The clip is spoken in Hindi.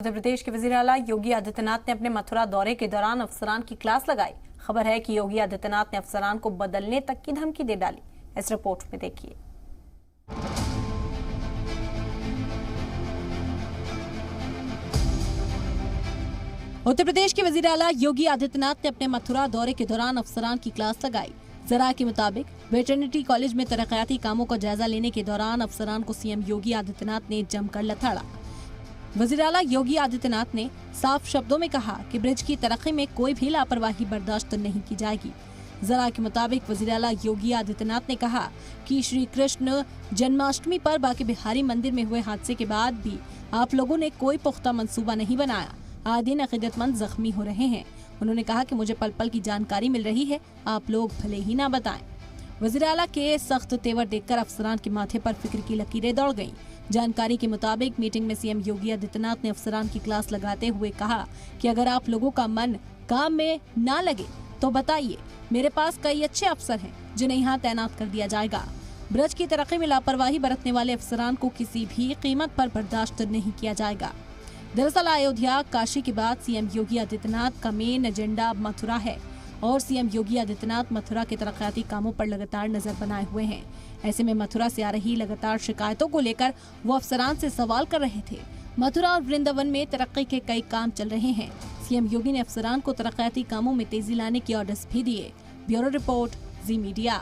उत्तर प्रदेश के वजीर आला योगी आदित्यनाथ ने अपने मथुरा दौरे के दौरान अफसरान की क्लास लगाई। खबर है कि योगी आदित्यनाथ ने अफसरान को बदलने तक की धमकी दे डाली। इस रिपोर्ट में देखिए। उत्तर प्रदेश के वजीर आला योगी आदित्यनाथ ने अपने मथुरा दौरे के दौरान अफसरान की क्लास लगाई। जरा के मुताबिक वेटरनिटी कॉलेज में तरक्याती कामों का जायजा लेने के दौरान अफसरान को सीएम योगी आदित्यनाथ ने जमकर लताड़ा। वजीर आला योगी आदित्यनाथ ने साफ शब्दों में कहा कि ब्रिज की तरक्की में कोई भी लापरवाही बर्दाश्त नहीं की जाएगी। जरा के मुताबिक वजीर आला योगी आदित्यनाथ ने कहा कि श्री कृष्ण जन्माष्टमी पर बांके बिहारी मंदिर में हुए हादसे के बाद भी आप लोगों ने कोई पुख्ता मंसूबा नहीं बनाया। आए दिन अकीदतमंद जख्मी हो रहे हैं। उन्होंने कहा कि मुझे पल पल की जानकारी मिल रही है, आप लोग भले ही ना बताएं। वजीर आला के सख्त तेवर देखकर अफसरान के माथे पर फिक्र की लकीरें दौड़ गईं। जानकारी के मुताबिक मीटिंग में सीएम योगी आदित्यनाथ ने अफसरान की क्लास लगाते हुए कहा कि अगर आप लोगों का मन काम में ना लगे तो बताइए, मेरे पास कई अच्छे अफसर हैं जिन्हें यहाँ तैनात कर दिया जाएगा। ब्रज की तरक्की में लापरवाही बरतने वाले अफसरान को किसी भी कीमत पर बर्दाश्त नहीं किया जाएगा। दरअसल अयोध्या काशी के बाद सीएम योगी आदित्यनाथ का मेन एजेंडा मथुरा है और सीएम योगी आदित्यनाथ मथुरा के तरक्याती कामों पर लगातार नजर बनाए हुए हैं। ऐसे में मथुरा से आ रही लगातार शिकायतों को लेकर वो अफसरान से सवाल कर रहे थे। मथुरा और वृंदावन में तरक्की के कई काम चल रहे हैं। सीएम योगी ने अफसरान को तरक्याती कामों में तेजी लाने के ऑर्डर्स भी दिए। ब्यूरो रिपोर्ट, जी मीडिया।